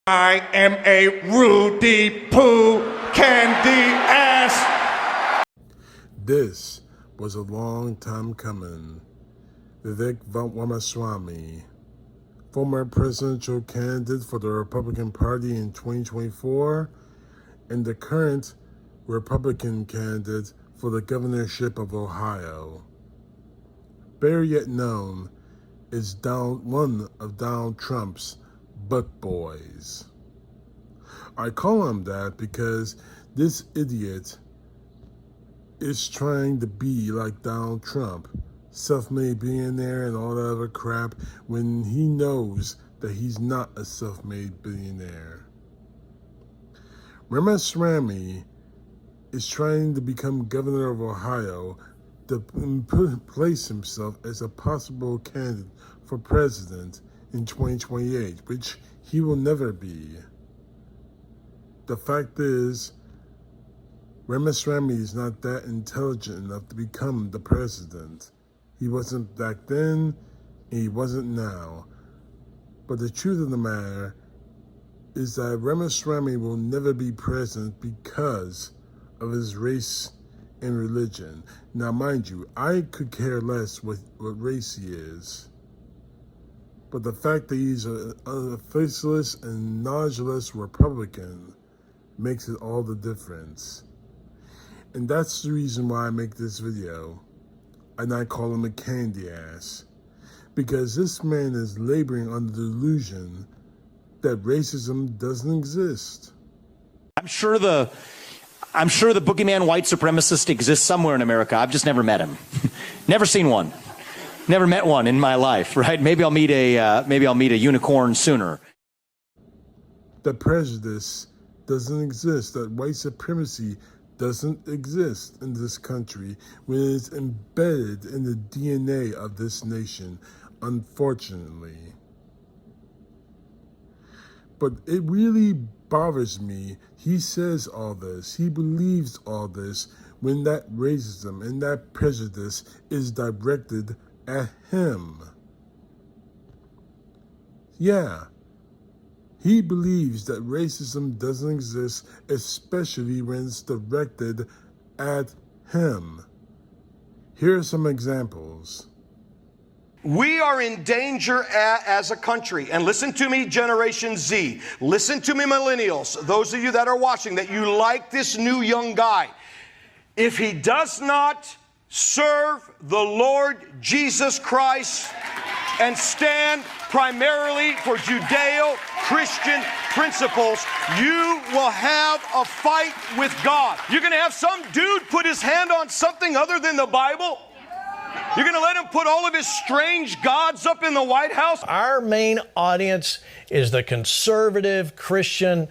I am a Rudy Poo candy ass. This was a long time coming. Vivek Ramaswamy, former presidential candidate for the Republican Party in 2024, and the current Republican candidate for the governorship of Ohio. Better yet known is one of Donald Trump's butt boys. I call him that because this idiot is trying to be like Donald Trump, self-made billionaire and all that other crap, when he knows that he's not a self-made billionaire. Ramaswamy is trying to become governor of Ohio to place himself as a possible candidate for president in 2028, which he will never be. The fact is, Ramaswamy is not that intelligent enough to become the president. He wasn't back then, and he wasn't now. But the truth of the matter is that Ramaswamy will never be president because of his race and religion. Now, mind you, I could care less what race he is. But the fact that he's a faceless and knowledgeless Republican makes it all the difference. And that's the reason why I make this video. And I call him a candy ass. Because this man is laboring under the delusion that racism doesn't exist. I'm sure the boogeyman white supremacist exists somewhere in America. I've just never met him. Never seen one. Never met one in my life, right? Maybe I'll meet a unicorn sooner. That prejudice doesn't exist. That white supremacy doesn't exist in this country when it's embedded in the DNA of this nation, unfortunately. But it really bothers me. He says all this, he believes all this, when that racism and that prejudice is directed at him. Yeah, he believes that racism doesn't exist, especially when it's directed at him. Here are some examples. We are in danger as a country. And listen to me, Generation Z. Listen to me, millennials. Those of you that are watching, that you like this new young guy. If he does not serve the Lord Jesus Christ and stand primarily for Judeo-Christian principles, you will have a fight with God. You're going to have some dude put his hand on something other than the Bible? You're going to let him put all of his strange gods up in the White House? Our main audience is the conservative Christian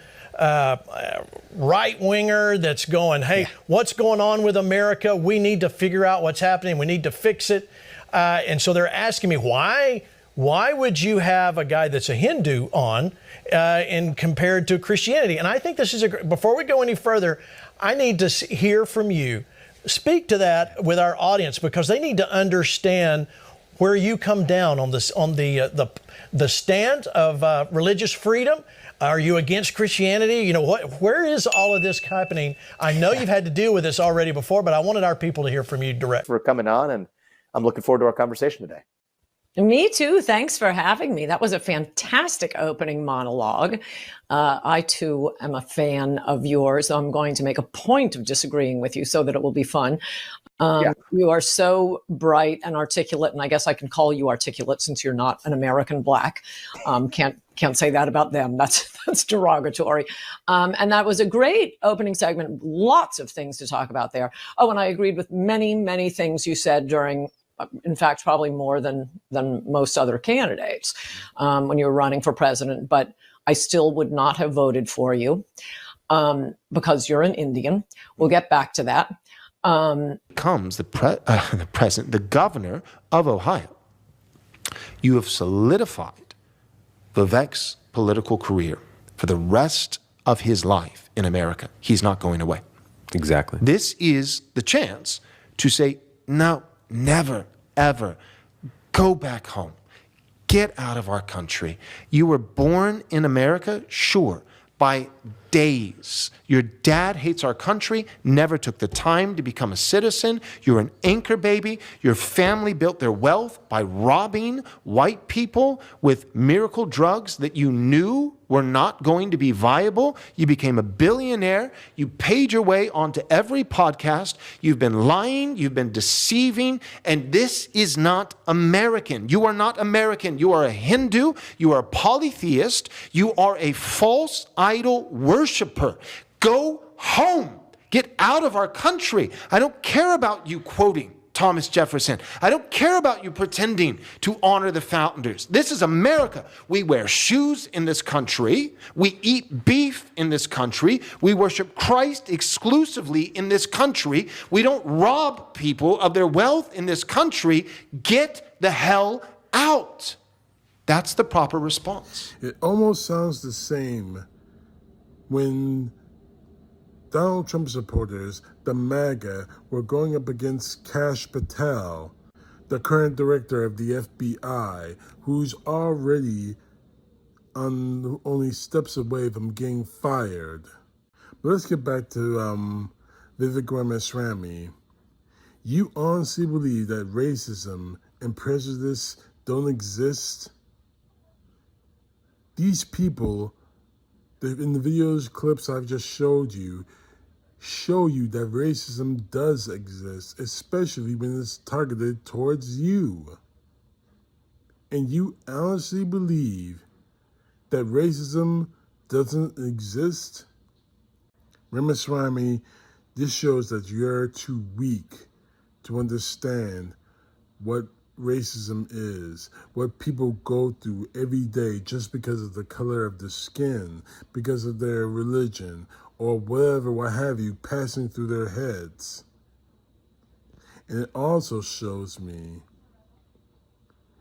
right-winger that's going, hey, what's going on with America? We need to figure out what's happening. We need to fix it. And so they're asking me, why would you have a guy that's a Hindu on and compared to Christianity? And I think this is before we go any further, I need to hear from you. Speak to that with our audience, because they need to understand where you come down on this, on the stand of religious freedom. Are you against Christianity? You know, where is all of this happening? I know you've had to deal with this already before, but I wanted our people to hear from you direct. For coming on, and I'm looking forward to our conversation today. Me too. Thanks for having me. That was a fantastic opening monologue. I too am a fan of yours. So I'm going to make a point of disagreeing with you so that it will be fun. You are so bright and articulate, and I guess I can call you articulate since you're not an American black. Can't say that about them. That's derogatory. And that was a great opening segment. Lots of things to talk about there. Oh, and I agreed with many, many things you said during, in fact, probably more than most other candidates when you were running for president. But I still would not have voted for you because you're an Indian. We'll get back to that. Becomes the president, the governor of Ohio. You have solidified Vivek's political career for the rest of his life in America. He's not going away. Exactly. This is the chance to say, no, never, ever go back home. Get out of our country. You were born in America, sure, by days. Your dad hates our country, never took the time to become a citizen. You're an anchor baby. Your family built their wealth by robbing white people with miracle drugs that you knew were not going to be viable. You became a billionaire. You paid your way onto every podcast. You've been lying. You've been deceiving. And this is not American. You are not American. You are a Hindu. You are a polytheist. You are a false idol worshiper. Go home. Get out of our country. I don't care about you quoting Thomas Jefferson. I don't care about you pretending to honor the founders. This is America. We wear shoes in this country. We eat beef in this country. We worship Christ exclusively in this country. We don't rob people of their wealth in this country. Get the hell out. That's the proper response. It almost sounds the same when Donald Trump supporters, the MAGA, were going up against Kash Patel, the current director of the FBI, who's already only steps away from getting fired. But let's get back to Vivek Ramaswamy. You honestly believe that racism and prejudice don't exist? These people, in the videos, clips I've just showed you, show you that racism does exist, especially when it's targeted towards you. And you honestly believe that racism doesn't exist? Ramaswamy, this shows that you're too weak to understand what racism is, what people go through every day just because of the color of their skin, because of their religion, or whatever, what have you, passing through their heads. And it also shows me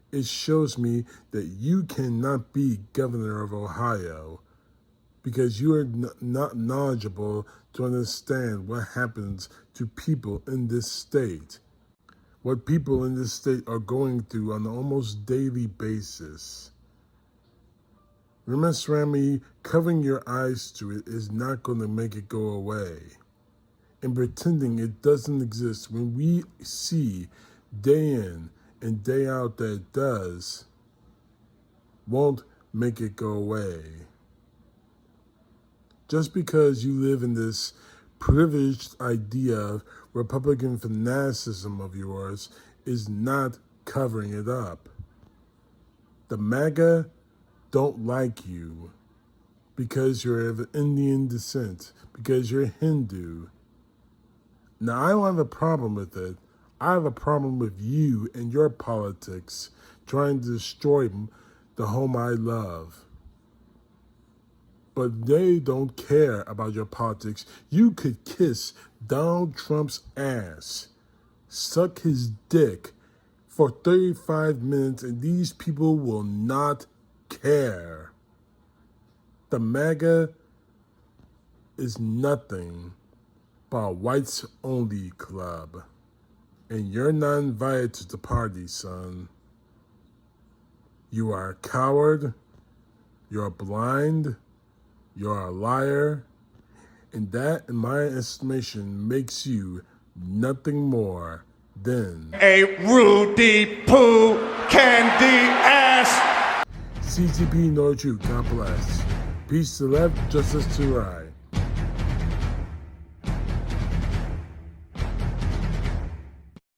that you cannot be governor of Ohio because you are not knowledgeable to understand what happens to people in this state, what people in this state are going through on an almost daily basis. Ramaswamy, covering your eyes to it is not going to make it go away. And pretending it doesn't exist when we see day in and day out that it does, won't make it go away. Just because you live in this privileged idea of Republican fanaticism of yours is not covering it up. The MAGA don't like you because you're of Indian descent, because you're Hindu. Now, I don't have a problem with it. I have a problem with you and your politics trying to destroy the home I love. But they don't care about your politics. You could kiss Donald Trump's ass, suck his dick for 35 minutes, and these people will not care. The MAGA is nothing but a whites-only club. And you're not invited to the party, son. You are a coward. You're blind. You're a liar. And that, in my estimation, makes you nothing more than a Rudy Poo candy ass. CTP Norju. God bless. Peace to left, justice to right.